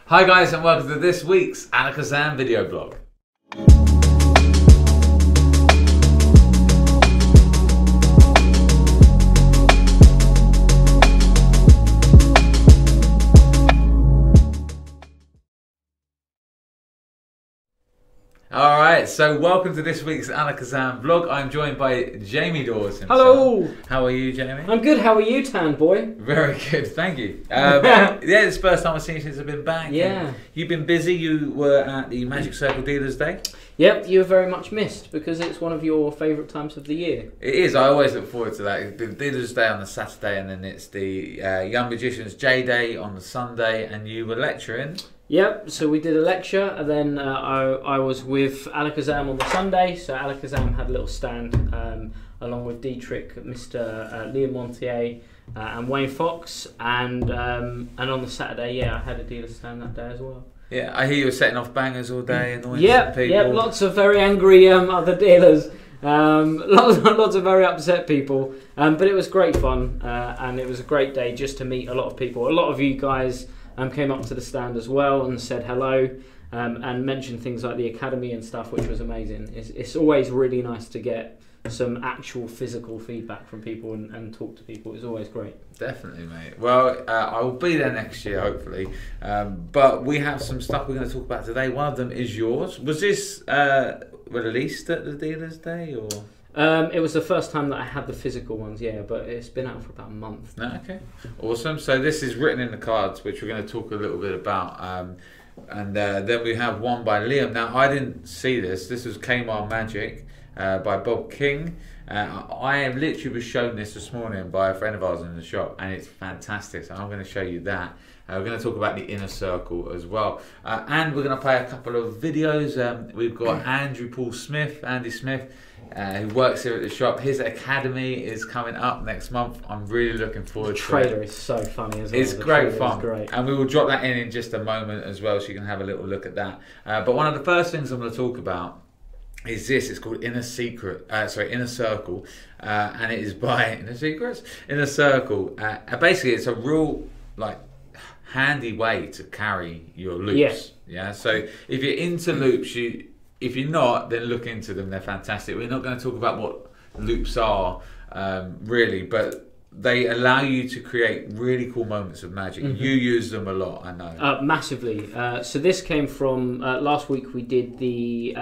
Hi guys, and welcome to this week's Alakazam Video Blog. Alright, so welcome to this week's Alakazam vlog. I'm joined by Jamie Dawes himself. Hello! How are you, Jamie? I'm good, how are you, Tan Boy? Very good, thank you. Yeah, it's the first time I've seen you since I've been back. Yeah. You've been busy, you were at the Magic Circle Dealers Day. Yep, you were very much missed because it's one of your favourite times of the year. It is, I always look forward to that. The Dealers Day on the Saturday, and then it's the Young Magicians J Day on the Sunday, and you were lecturing. Yep, so we did a lecture, and then I was with Alakazam on the Sunday. So Alakazam had a little stand along with Dietrich, Mr. Liam Montier, and Wayne Fox, and on the Saturday, yeah, I had a dealer stand that day as well. Yeah, I hear you were setting off bangers all day, annoying some people. Yep, lots of very angry other dealers, lots of very upset people, but it was great fun, and it was a great day just to meet a lot of people. A lot of you guys came up to the stand as well and said hello, and mentioned things like the academy and stuff, which was amazing. It's always really nice to get some actual physical feedback from people and talk to people. It's always great. Definitely, mate. Well, I will be there next year, hopefully. But we have some stuff we're going to talk about today. One of them is yours. Was this released at the Dealers Day, or...? It was the first time that I had the physical ones, yeah, but it's been out for about a month. Okay, awesome. So this is written in the cards, which we're going to talk a little bit about. And then we have one by Liam. Now, I didn't see this. This was Kmart Magic by Bob King. I literally was shown this morning by a friend of ours in the shop, and it's fantastic. So I'm going to show you that. We're going to talk about the inner circle as well. And we're going to play a couple of videos. We've got Andy Smith, who works here at the shop. His academy is coming up next month. I'm really looking forward to it. The trailer is so funny as well. It's great fun. And we will drop that in just a moment as well, so you can have a little look at that. But one of the first things I'm going to talk about is this. It's called Inner Circle, and it is by Inner Circle. Basically, it's a real handy way to carry your loops. Yeah. So if you're into loops, if you're not, then look into them. They're fantastic. We're not going to talk about what loops are really, but they allow you to create really cool moments of magic. Mm-hmm. You use them a lot, I know. Massively. So this came from last week. We did the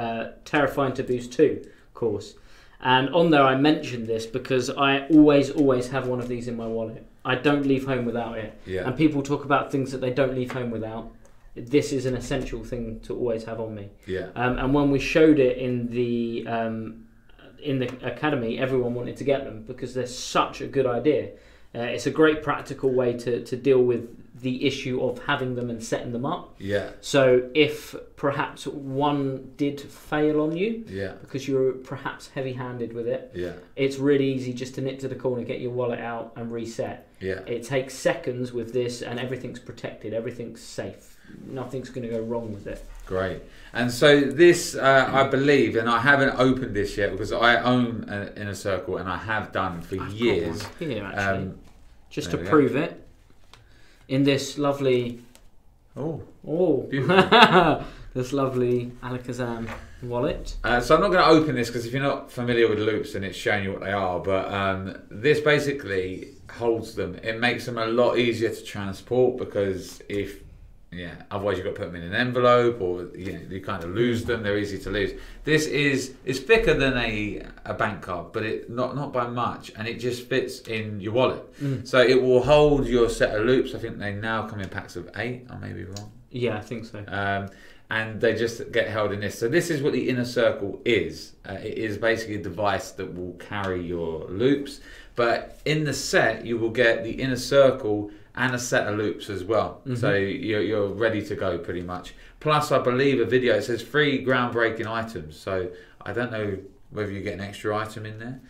Terrifying Taboos 2 course, and on there I mentioned this because I always have one of these in my wallet. I don't leave home without it. Yeah. And people talk about things that they don't leave home without. This is an essential thing to always have on me. Yeah. And when we showed it in the academy, everyone wanted to get them because they're such a good idea. It's a great practical way to deal with the issue of having them and setting them up. Yeah. So if perhaps one did fail on you, because you're perhaps heavy-handed with it, it's really easy just to nip to the corner, get your wallet out and reset. Yeah. It takes seconds with this, and everything's protected, everything's safe. Nothing's going to go wrong with it. Great. And so this, I believe, and I haven't opened this yet because I own an Inner Circle and I have done for years. Got one here, actually, just to prove it. In this lovely, beautiful. This lovely Alakazam wallet. So I'm not going to open this because if you're not familiar with loops, then it's showing you what they are. But this basically holds them. It makes them a lot easier to transport because otherwise you've got to put them in an envelope, or you kind of lose them. They're easy to lose. This is thicker than a bank card, but it not by much, and it just fits in your wallet. So it will hold your set of loops. I think they now come in packs of 8. I may be wrong. Yeah, I think so. And they just get held in this. So this is what the Inner Circle is. It is basically a device that will carry your loops. But in the set, you will get the Inner Circle and a set of loops as well. Mm-hmm. So you're ready to go pretty much. Plus, I believe a video, it says 3 groundbreaking items. So I don't know whether you get an extra item in there.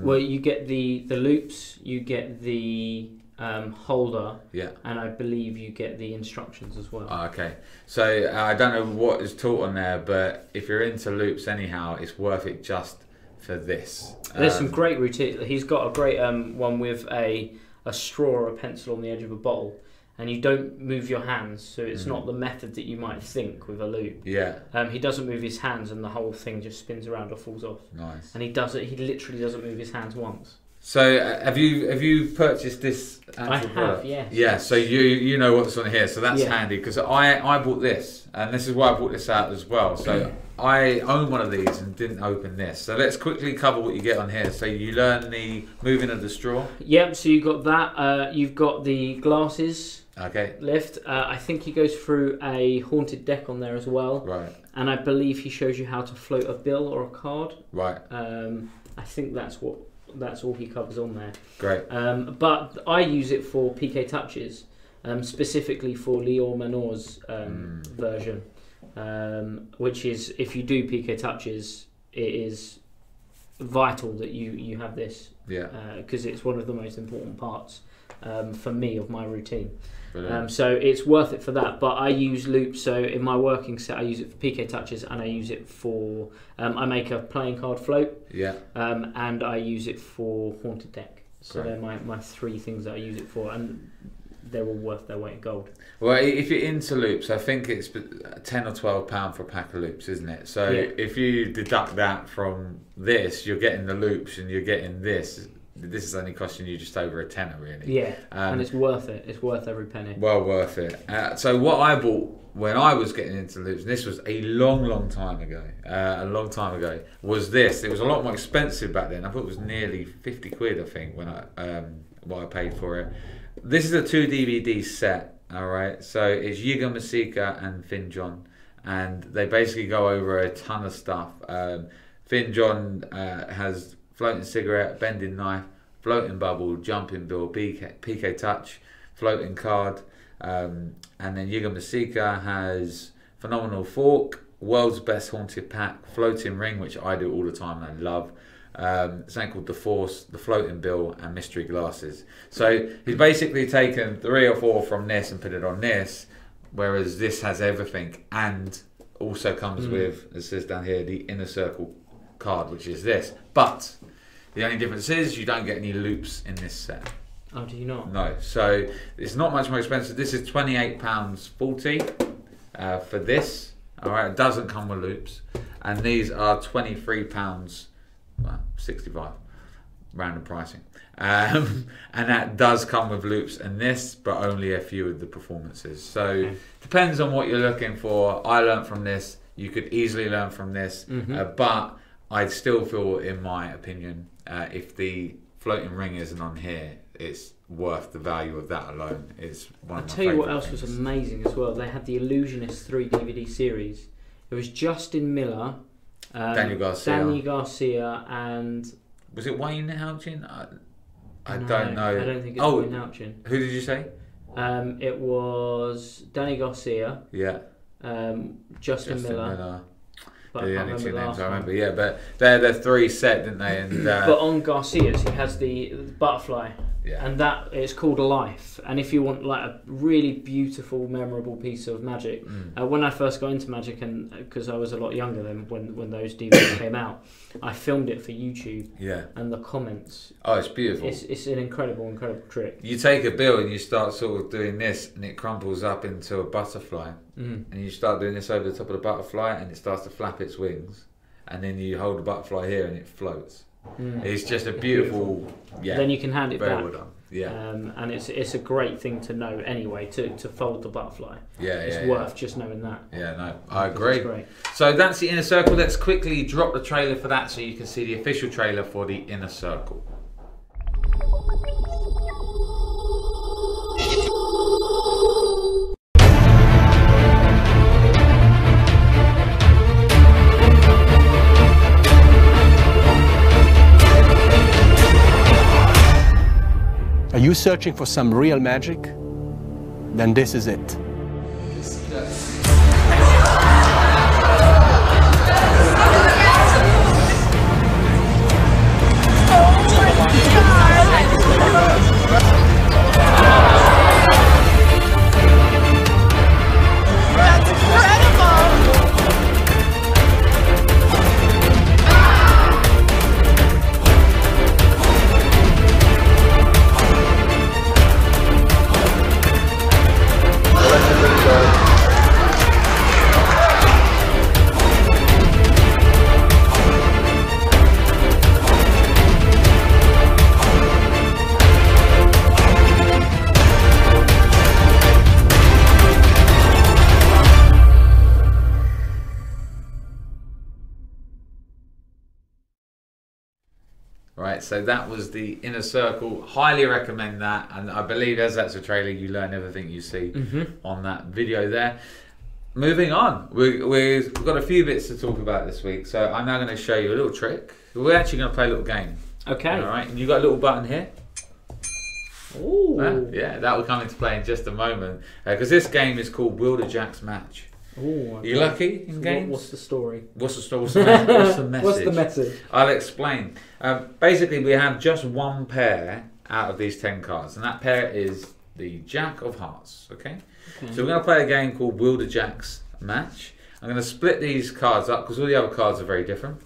Well, you get the loops, you get the holder, and I believe you get the instructions as well. Oh, okay. So I don't know what is taught on there, but if you're into loops anyhow, it's worth it just for this. There's some great routine. He's got a great one with a straw or a pencil on the edge of a bottle, and you don't move your hands, so it's not the method that you might think with a loop. Yeah. He doesn't move his hands, and the whole thing just spins around or falls off. Nice. And he does it. He literally doesn't move his hands once. So have you purchased this? I have, yes. Yeah. So you know what's on here, so that's Yeah. handy, because I bought this, and this is why I brought this out as well. So I own one of these and didn't open this. So let's quickly cover what you get on here. So you learn the moving of the straw. Yep. So you've got that. You've got the glasses. Okay. Lift. I think he goes through a haunted deck on there as well. Right. And I believe he shows you how to float a bill or a card. Right. I think that's all he covers on there. Great. But I use it for PK touches, specifically for Leon Manor's version, which is, if you do PK touches, it is vital that you have this. Yeah. Because it's one of the most important parts for me of my routine. So it's worth it for that. But I use loops. So in my working set, I use it for PK touches, and I use it for I make a playing card float. Yeah. And I use it for haunted deck. So Great. they're my three things that I use it for, and they're all worth their weight in gold. Well, if you're into loops, I think it's £10 or £12 for a pack of loops, isn't it? So if you deduct that from this, you're getting the loops and you're getting this. This is only costing you just over a tenner, really. Yeah, and it's worth it. It's worth every penny. Well worth it. So what I bought when I was getting into loops, and this was a long time ago, was this. It was a lot more expensive back then. I thought it was nearly 50 quid, I think, when what I paid for it. This is a 2 DVD set, all right? So it's Yiga Masika and Finn John, and they basically go over a ton of stuff. Finn John has floating cigarette, bending knife, floating bubble, jumping bill, PK touch, floating card, and then Yiga Masika has phenomenal fork, world's best haunted pack, floating ring, which I do all the time and I love, something called the Force, the floating bill, and mystery glasses. So he's basically taken 3 or 4 from this and put it on this, whereas this has everything and also comes with, it says down here, the inner circle card, which is this. But the only difference is you don't get any loops in this set. Oh, do you not? No, so it's not much more expensive. This is £28.40 for this. All right, it doesn't come with loops, and these are £23.65, random pricing, and that does come with loops and this, but only a few of the performances. So depends on what you're looking for. I learned from this. You could easily learn from this, but I'd still feel, in my opinion, if the floating ring isn't on here, it's worth the value of that alone. It's one of my tell you what else things. was amazing as well. They had the Illusionist 3 DVD series. It was Justin Miller, Daniel Garcia, and was it Wayne Houchin? I no, don't know. I don't think it's Wayne Houchin. Who did you say? It was Danny Garcia. Yeah. Justin Miller. But They're the I only can't 2 remember names the I last remember. Yeah, but they're the 3 set, didn't they? And but on Garcia's, he has the butterfly, and that it's called Life. And if you want like a really beautiful, memorable piece of magic, when I first got into magic, and because I was a lot younger than when those DVDs came out, I filmed it for YouTube. Yeah. And the comments. Oh, it's beautiful. It's an incredible trick. You take a bill and you start sort of doing this, and it crumples up into a butterfly. And you start doing this over the top of the butterfly, and it starts to flap its wings, and then you hold the butterfly here and it floats. It's just a beautiful. Yeah. Then you can hand it very back. Well done. Yeah. And it's a great thing to know anyway, to fold the butterfly. Yeah, it's worth just knowing that. Yeah, no, I agree. Great. So that's the Inner Circle. Let's quickly drop the trailer for that so you can see the official trailer for the Inner Circle. Are you searching for some real magic? Then this is it. right, so that was the Inner Circle. Highly recommend that, and I believe as that's a trailer, you learn everything you see on that video there. Moving on, we've got a few bits to talk about this week, so I'm now going to show you a little trick. We're actually going to play a little game. Okay. All right, and you've got a little button here. Ooh. Yeah, that will come into play in just a moment, because this game is called Will the Jacks Match. Ooh, okay. You lucky in games? What's the story? What's the story? What's the message? What's the message? I'll explain. Basically, we have just one pair out of these 10 cards, and that pair is the Jack of Hearts. Okay? So we're going to play a game called Will the Jacks Match. I'm going to split these cards up because all the other cards are very different.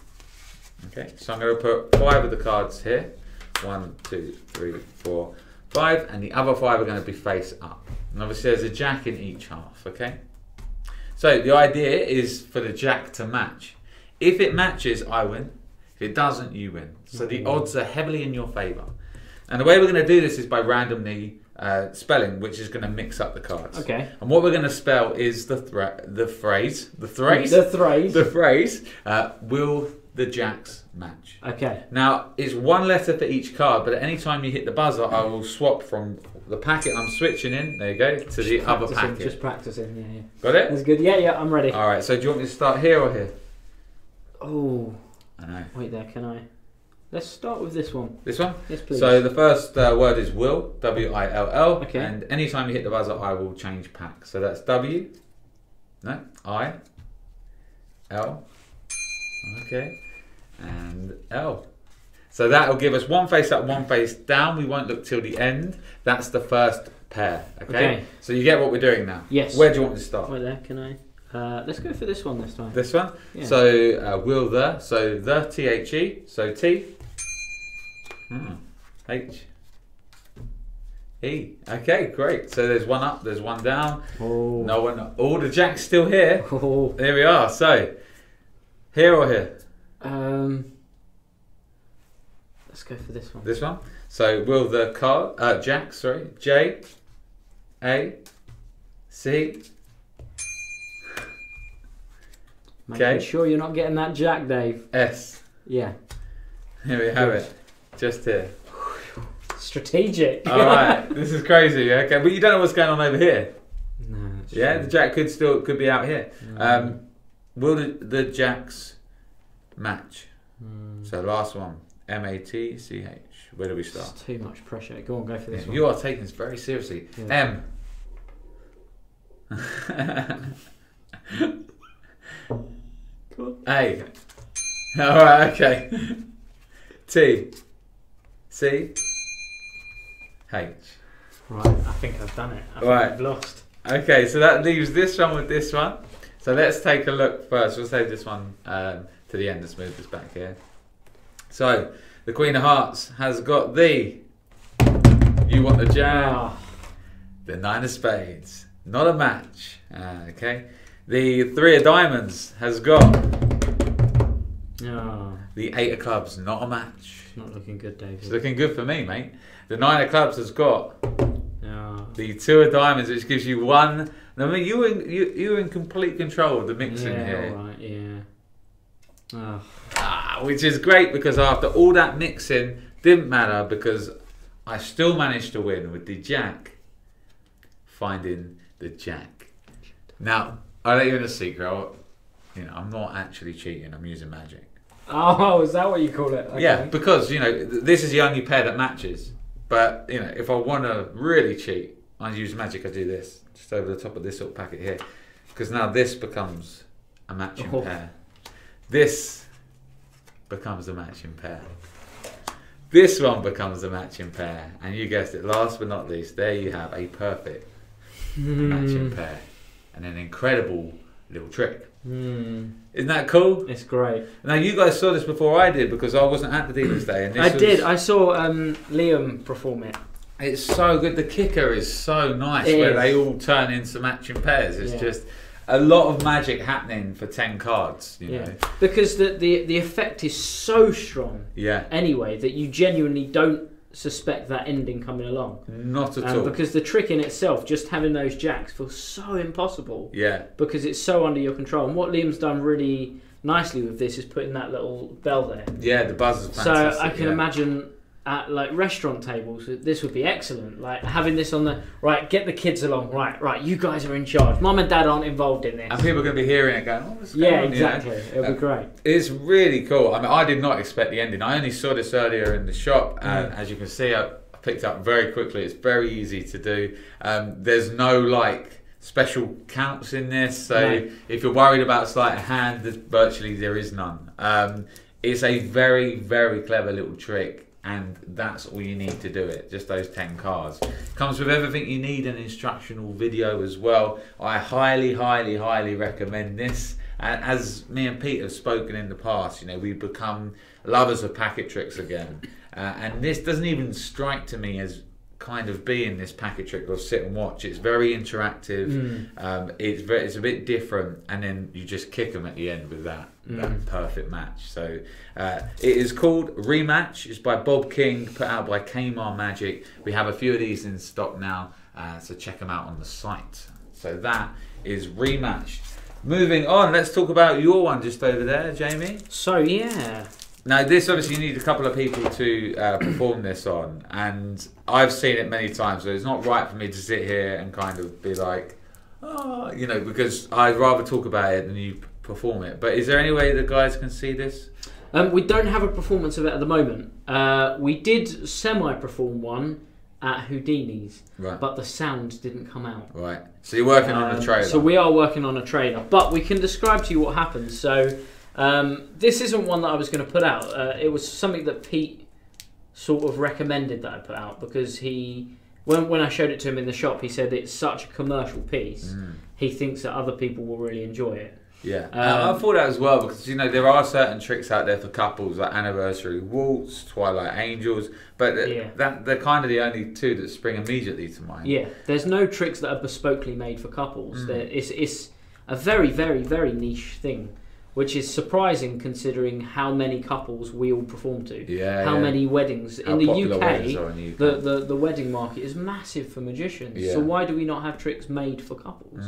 Okay, so I'm going to put 5 of the cards here. 1, 2, 3, 4, 5, and the other 5 are going to be face up. And obviously, there's a Jack in each half. Okay. So the idea is for the Jack to match. If it matches, I win. If it doesn't, you win. So the odds are heavily in your favour. And the way we're going to do this is by randomly spelling, which is going to mix up the cards. Okay. And what we're going to spell is the phrase, will the Jacks match. Okay. Now, it's one letter for each card, but at any time you hit the buzzer, I will swap from the packet I'm switching in, there you go, to the other packet. Just practicing, yeah. Got it? That's good. Yeah, I'm ready. Alright, so do you want me to start here or here? Oh. I know. Wait there, can I? Let's start with this one. This one? Yes, please. So the first word is will, W-I-L-L. Okay. And anytime you hit the buzzer, I will change pack. So that's W, no, I, L, okay, and L. So that will give us one face up, one face down. We won't look till the end. That's the first pair, okay? So you get what we're doing now? Yes. Where do you want me to start? Wait there, can I? Let's go for this one this time. This one? Yeah. So will so the T-H-E, so T, H, E. Okay, great. So there's one up, there's one down. Oh. No one, all the Jack's still here. Oh. There we are. So, here or here? Let's go for this one. This one. So will the card, Jack, sorry, J, A, C. Making sure you're not getting that Jack, Dave. S. Yeah. Here we have it. Just here. Strategic. All right. This is crazy. Okay, but you don't know what's going on over here. No. Yeah, true. the Jack could be out here. Will the Jacks match? So last one. M-A-T-C-H. Where do we start? It's too much pressure. Go on, go for this one. You are taking this very seriously. Yeah. M. A. Alright, okay. T. C. H. Right, I think I've done it. I think I've lost. Okay, so that leaves this one with this one. So let's take a look first. We'll save this one to the end. Let's move this back here. So, the Queen of Hearts has got the... You want the Jack. The 9 of Spades. Not a match. Okay. The 3 of Diamonds has got... The 8 of Clubs. Not a match. Not looking good, David. It's looking good for me, mate. The 9 of Clubs has got... The 2 of Diamonds, which gives you one... I mean, you're in complete control of the mixing here. All right, yeah. Which is great because after all that mixing, didn't matter because I still managed to win with the Jack finding the Jack. Now, I'll let you in a secret. I'm not actually cheating. I'm using magic. Oh, is that what you call it? Okay. Yeah, because, this is the only pair that matches. But, if I want to really cheat, I use magic. I do this, just over the top of this little packet here. Because now this becomes a matching pair. This becomes a matching pair. This one becomes a matching pair. And you guessed it, last but not least, there you have a perfect matching pair. And an incredible little trick. Isn't that cool? It's great. Now, you guys saw this before I did because I wasn't at the dealer's day. And I did. I saw Liam perform it. It's so good. The kicker is so nice where they all turn into matching pairs. It's just a lot of magic happening for 10 cards. You know? Because the effect is so strong. Yeah. Anyway, that you genuinely don't suspect that ending coming along. Not at all. Because the trick in itself, just having those Jacks, feels so impossible. Yeah. Because it's so under your control. And what Liam's done really nicely with this is putting that little bell there. Yeah, the buzz is fantastic. So I can imagine at like restaurant tables, this would be excellent. Like having this on the right, get the kids along. Right, you guys are in charge. Mum and Dad aren't involved in this. And people are going to be hearing it going, what's going on? Exactly. It'll be great. It's really cool. I mean, I did not expect the ending. I only saw this earlier in the shop, and as you can see, I picked up very quickly. It's very easy to do. There's no like special counts in this, so if you're worried about sleight of hand, virtually there is none. It's a very, very clever little trick. And that's all you need to do it, just those 10 cards. Comes with everything you need, an instructional video as well. I highly, highly, highly recommend this. And as me and Pete have spoken in the past, you know, we've become lovers of packet tricks again. And this doesn't even strike to me as kind of being this packet trick or sit and watch. It's very interactive. It's a bit different, and then you just kick them at the end with that perfect match. So it is called Rematch. It's by Bob King, put out by Kmart Magic. We have a few of these in stock now, so check them out on the site. So that is Rematch. Moving on, let's talk about your one just over there, Jamie. So yeah. Now this obviously you need a couple of people to perform this on, and I've seen it many times, so it's not right for me to sit here and kind of be like, oh, you know, because I'd rather talk about it than you perform it. But is there any way the guys can see this? We don't have a performance of it at the moment. We did semi-perform one at Houdini's, but the sound didn't come out. Right. So you're working on a trailer. So we are working on a trailer, but we can describe to you what happens. So this isn't one that I was going to put out. It was something that Pete sort of recommended that I put out, because when I showed it to him in the shop, he said it's such a commercial piece. He thinks that other people will really enjoy it. Yeah, I thought that as well, because you know there are certain tricks out there for couples like Anniversary Waltz, Twilight Angels, but they're kind of the only two that spring immediately to mind. Yeah, there's no tricks that are bespokely made for couples. It's a very, very, very niche thing, which is surprising considering how many couples we all perform to. How many weddings in the UK? The wedding market is massive for magicians. So why do we not have tricks made for couples?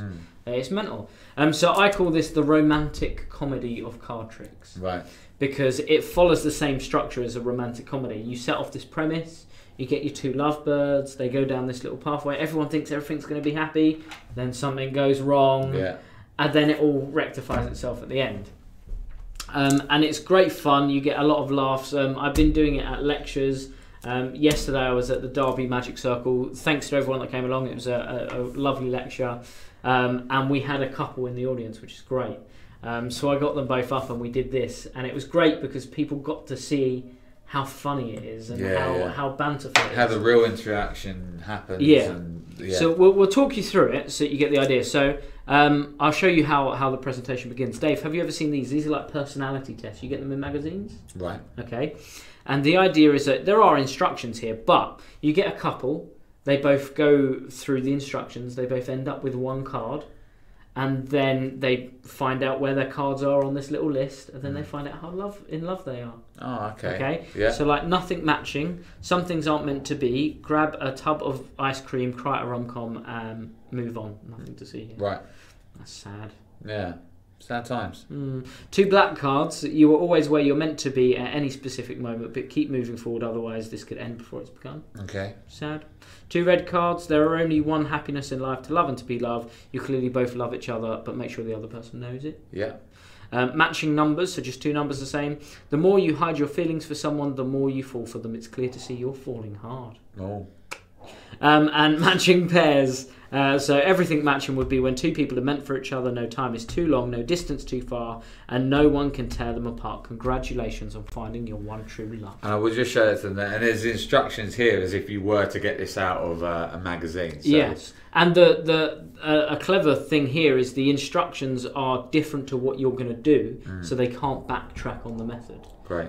It's mental. So I call this the romantic comedy of card tricks. Right. Because it follows the same structure as a romantic comedy. You set off this premise. You get your two lovebirds. They go down this little pathway. Everyone thinks everything's going to be happy. Then something goes wrong. And then it all rectifies itself at the end. And it's great fun. You get a lot of laughs. I've been doing it at lectures. Yesterday I was at the Derby Magic Circle. Thanks to everyone that came along. It was a lovely lecture. And we had a couple in the audience, which is great. So I got them both up and we did this. And it was great because people got to see how funny it is and how banterful it is. How the real interaction happens. So we'll talk you through it so you get the idea. So I'll show you how the presentation begins. Dave, have you ever seen these? These are like personality tests. You get them in magazines? Right. Okay. And the idea is that there are instructions here, but you get a couple. They both go through the instructions. They both end up with one card. And then they find out where their cards are on this little list. And then they find out how in love they are. Oh, okay. Okay? Yeah. So like nothing matching. Some things aren't meant to be. Grab a tub of ice cream, cry at a rom-com, move on. Nothing to see here. Right. That's sad. Yeah. Sad times. Two black cards. You are always where you're meant to be at any specific moment, but keep moving forward, otherwise this could end before it's begun. Okay. Sad. Two red cards. There are only one happiness in life, to love and to be loved. You clearly both love each other, but make sure the other person knows it. Yeah. Matching numbers, so just two numbers the same. The more you hide your feelings for someone, the more you fall for them. It's clear to see you're falling hard. Oh. And matching pairs. So everything matching would be when two people are meant for each other, no time is too long, no distance too far, and no one can tear them apart. Congratulations on finding your one true love. And I will just show it to them there. And there's instructions here as if you were to get this out of a magazine. So. Yes. And a clever thing here is the instructions are different to what you're going to do, so they can't backtrack on the method. Great.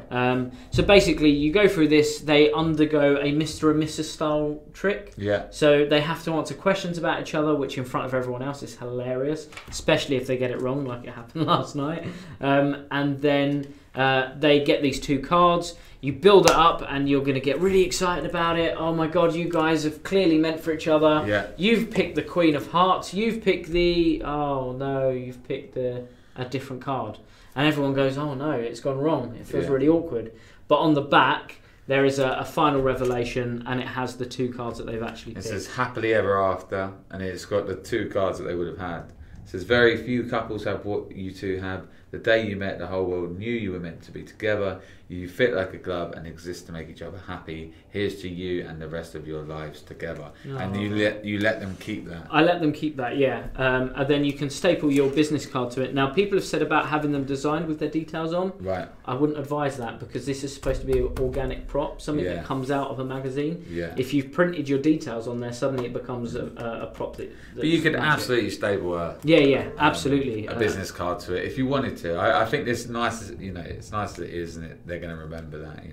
So basically, you go through this, they undergo a Mr. and Mrs. style trick. Yeah. So they have to answer questions about each other, which in front of everyone else is hilarious, especially if they get it wrong, like it happened last night. And then they get these two cards. You build it up and you're going to get really excited about it. Oh my God, you guys have clearly meant for each other. Yeah. You've picked the Queen of Hearts. You've picked the... Oh no, you've picked the a different card. And everyone goes, oh no, it's gone wrong. It feels really awkward. But on the back, there is a final revelation, and it has the 2 cards that they've actually picked. It says happily ever after, and it's got the 2 cards that they would have had. It says very few couples have what you two have. The day you met, the whole world knew you were meant to be together. You fit like a glove and exist to make each other happy. Here's to you and the rest of your lives together. Oh. And you let them keep that. I let them keep that, yeah. And then you can staple your business card to it. Now, people have said about having them designed with their details on. Right. I wouldn't advise that, because this is supposed to be an organic prop, something that comes out of a magazine. Yeah. If you've printed your details on there, suddenly it becomes a prop that. But you could absolutely staple absolutely a business card to it if you wanted to. I think this nice, it's nice that it is, isn't it? They're going to remember that,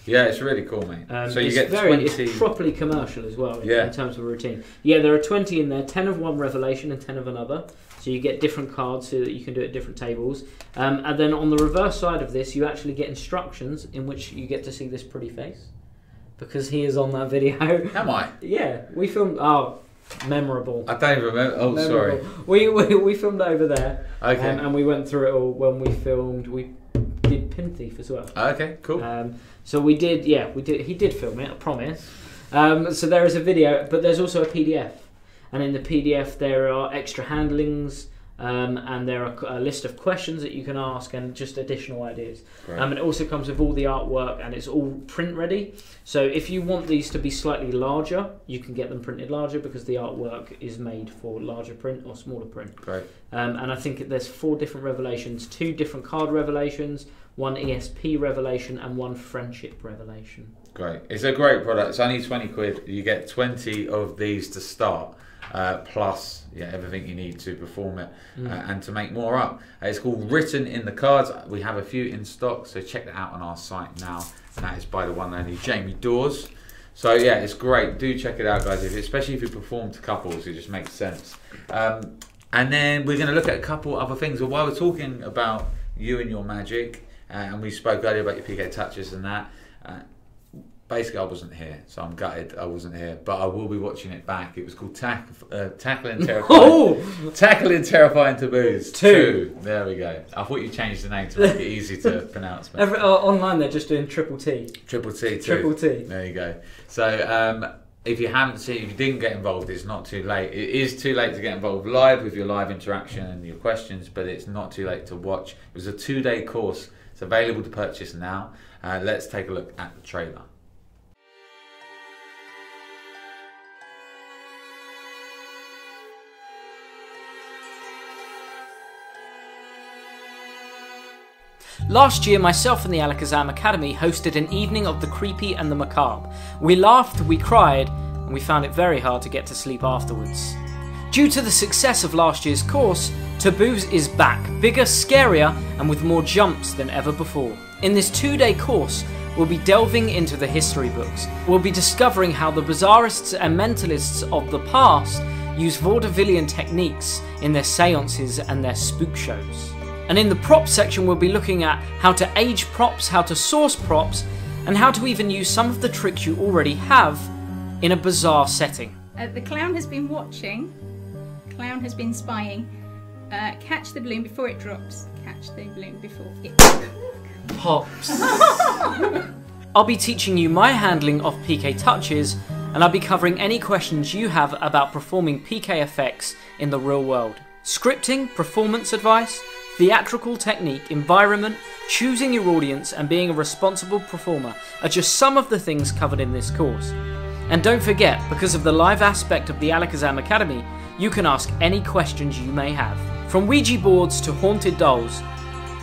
Yeah, it's really cool, mate. So you get 20. It's properly commercial as well in terms of a routine. Yeah, there are 20 in there, 10 of one revelation and 10 of another. So you get different cards so that you can do it at different tables. And then on the reverse side of this, you actually get instructions in which you get to see this pretty face, because he is on that video. Am I? Yeah, we filmed. Oh, memorable. I don't even remember. Oh, memorable. Sorry. We filmed over there. Okay. And we went through it all when we filmed. We did Pin Thief as well. Okay, cool. So we did. He did film it, I promise. So there is a video, but there's also a PDF. And in the PDF there are extra handlings, and there are a list of questions that you can ask and just additional ideas. And it also comes with all the artwork, and it's all print ready. So if you want these to be slightly larger, you can get them printed larger, because the artwork is made for larger print or smaller print. Great. And I think there's 4 different revelations, 2 different card revelations, 1 ESP revelation and 1 friendship revelation. Great. It's a great product. It's only 20 quid. You get 20 of these to start. Plus everything you need to perform it and to make more up. It's called Written in the Cards. We have a few in stock, so check that out on our site now, and that is by the one and only Jamie Dawes. So yeah, it's great. Do check it out, guys, especially if you perform to couples. It just makes sense. And then we're going to look at a couple other things. But while we're talking about you and your magic, and we spoke earlier about your PK touches and that, basically, I wasn't here, so I'm gutted I wasn't here. But I will be watching it back. It was called Tackling Terrifying. Tackling Terrifying Taboos 2. There we go. I thought you changed the name to make it easy to pronounce. Online, they're just doing Triple T. Triple T. Triple T. There you go. So if you haven't seen, if you didn't get involved, it's not too late. It is too late to get involved live with your live interaction and your questions, but it's not too late to watch. It was a 2-day course. It's available to purchase now. Let's take a look at the trailer. Last year, myself and the Alakazam Academy hosted an evening of the creepy and the macabre. We laughed, we cried, and we found it very hard to get to sleep afterwards. Due to the success of last year's course, Taboos is back, bigger, scarier, and with more jumps than ever before. In this 2-day course, we'll be delving into the history books. We'll be discovering how the bizarrists and mentalists of the past use vaudevillian techniques in their seances and their spook shows. And in the props section, we'll be looking at how to age props, how to source props, and how to even use some of the tricks you already have in a bizarre setting. The clown has been watching, clown has been spying. Catch the balloon before it drops. Catch the balloon before it pops. I'll be teaching you my handling of PK touches, and I'll be covering any questions you have about performing PK effects in the real world. Scripting, performance advice, theatrical technique, environment, choosing your audience, and being a responsible performer are just some of the things covered in this course. And don't forget, because of the live aspect of the Alakazam Academy, you can ask any questions you may have. From Ouija boards to haunted dolls,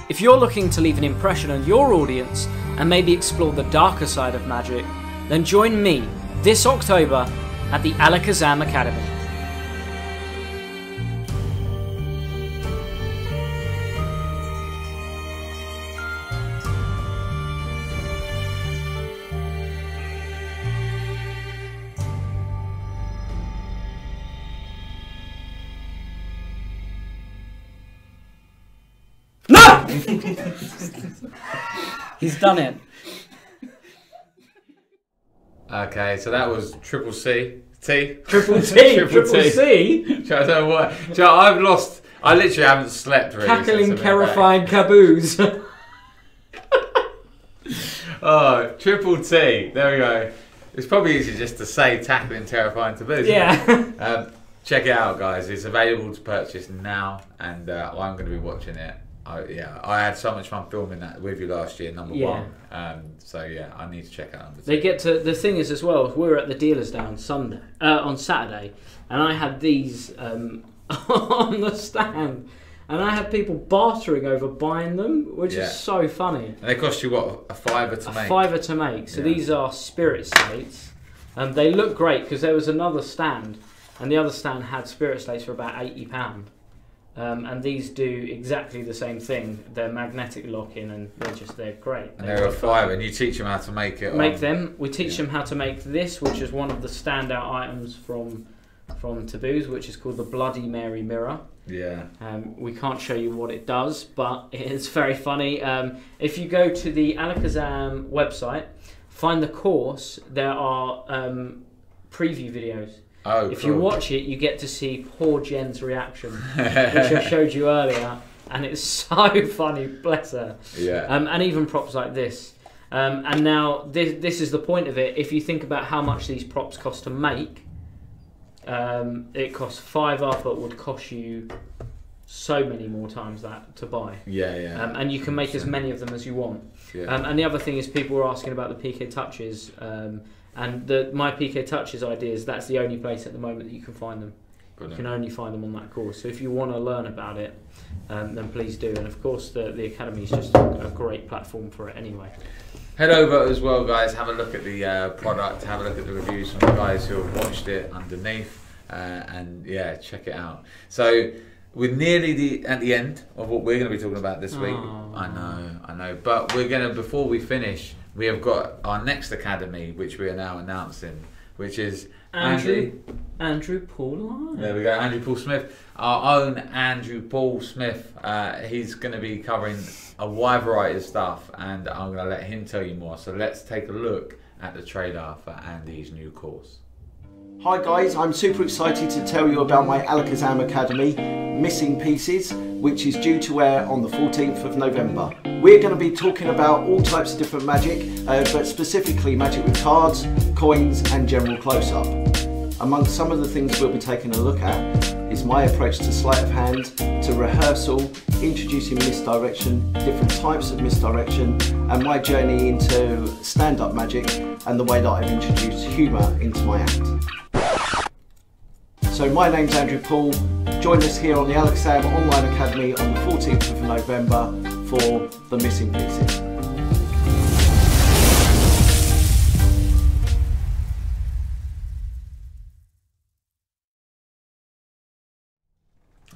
if you're looking to leave an impression on your audience and maybe explore the darker side of magic, then join me this October at the Alakazam Academy. He's done it. Okay, so that was Triple C. Triple C. Triple C. I don't know what. I've lost. I literally haven't slept really. Cackling, terrifying caboose. Oh, Triple T. There we go. It's probably easy just to say tackling, terrifying taboos. Yeah. Check it out, guys. It's available to purchase now, and I'm going to be watching it. I had so much fun filming that with you last year, number one. So yeah, I need to check out number two. They get to the thing is as well. We were at the dealers day on Saturday, and I had these on the stand, and I had people bartering over buying them, which is so funny. And they cost you what, a £5 to make? A £5 to make. So these are spirit slates, and they look great because there was another stand, and the other stand had spirit slates for about £80. And these do exactly the same thing. They're magnetic lock-in, and they're great. And they're a £5, and you teach them how to make it. We teach them how to make this, which is one of the standout items from Taboos, which is called the Bloody Mary mirror. Yeah. We can't show you what it does, but it's very funny. If you go to the Alakazam website, find the course, there are preview videos. Oh, if you watch it, you get to see poor Jen's reaction, which I showed you earlier, and it's so funny, bless her. Yeah. And even props like this. And now this is the point of it. If you think about how much these props cost to make, it costs £5, but would cost you so many more times that to buy. Yeah, yeah. And you can make as many of them as you want. Yeah. And the other thing is, people were asking about the PK Touches. And my PK Touches ideas, that's the only place at the moment that you can find them. Brilliant. You can only find them on that course. So if you want to learn about it, then please do. And of course, the Academy is just a great platform for it anyway. Head over as well, guys. Have a look at the product. Have a look at the reviews from the guys who have watched it underneath. And yeah, check it out. So we're nearly at the end of what we're going to be talking about this week. I know. But we're going to, before we finish, we have got our next Academy, which we are now announcing, which is Andrew Paul. There we go, Andrew Paul Smith, our own Andrew Paul Smith. He's going to be covering a wide variety of stuff, and I'm going to let him tell you more. So let's take a look at the trailer for Andy's new course. Hi guys, I'm super excited to tell you about my Alakazam Academy, Missing Pieces, which is due to air on the 14th of November. We're going to be talking about all types of different magic, but specifically magic with cards, coins and general close-up. Among some of the things we'll be taking a look at is my approach to sleight of hand, to rehearsal, introducing misdirection, different types of misdirection, and my journey into stand-up magic and the way that I've introduced humour into my act. So my name's Andrew Paul. Join us here on the Alakazam Online Academy on the 14th of November for the Missing Pieces.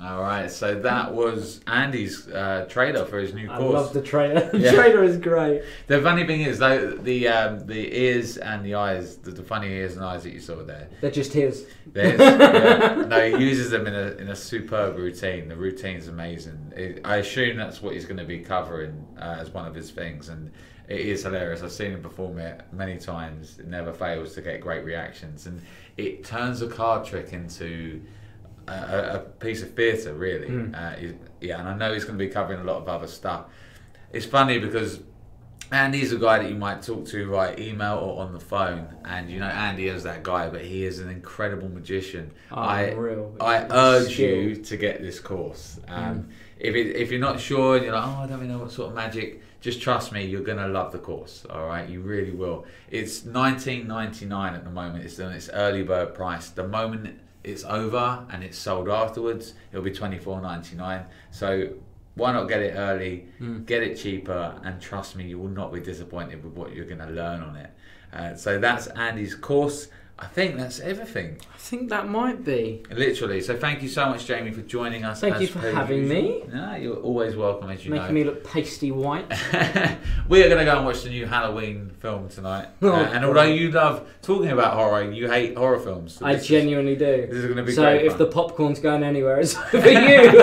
Alright, so that was Andy's trailer for his new course. I love the trailer. The trailer is great. The funny thing is, though, the ears and the eyes, the funny ears and eyes that you saw there, they're just his. No, he uses them in a superb routine. The routine's amazing. I assume that's what he's going to be covering as one of his things, and it is hilarious. I've seen him perform it many times. It never fails to get great reactions, and it turns a card trick into a piece of theatre, really. And I know he's going to be covering a lot of other stuff. It's funny because Andy's a guy that you might talk to via email or on the phone, and you know Andy is that guy, but he is an incredible magician. I urge you to get this course. If you're not sure and you're like, I don't really know what sort of magic, just trust me, you're gonna love the course. All right, you really will. It's $19.99 at the moment. It's on its early bird price. The moment it's over and it's sold afterwards, it'll be $24.99. So why not get it early, get it cheaper, and trust me, you will not be disappointed with what you're going to learn on it. So that's Andy's course. I think that's everything. I think that might be. Literally. So thank you so much, Jamie, for joining us. Thank you for having me. No, you're always welcome, as you know. Making me look pasty white. We are going to go and watch the new Halloween film tonight. And although you love talking about horror, you hate horror films. So I genuinely do. This is going to be so great if fun. the popcorn's going anywhere, it's over you.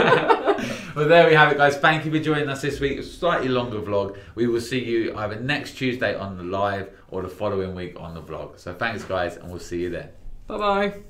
Well, there we have it, guys. Thank you for joining us this week. A slightly longer vlog. We will see you either next Tuesday on the live or the following week on the vlog. So thanks, guys, and we'll see you then. Bye-bye.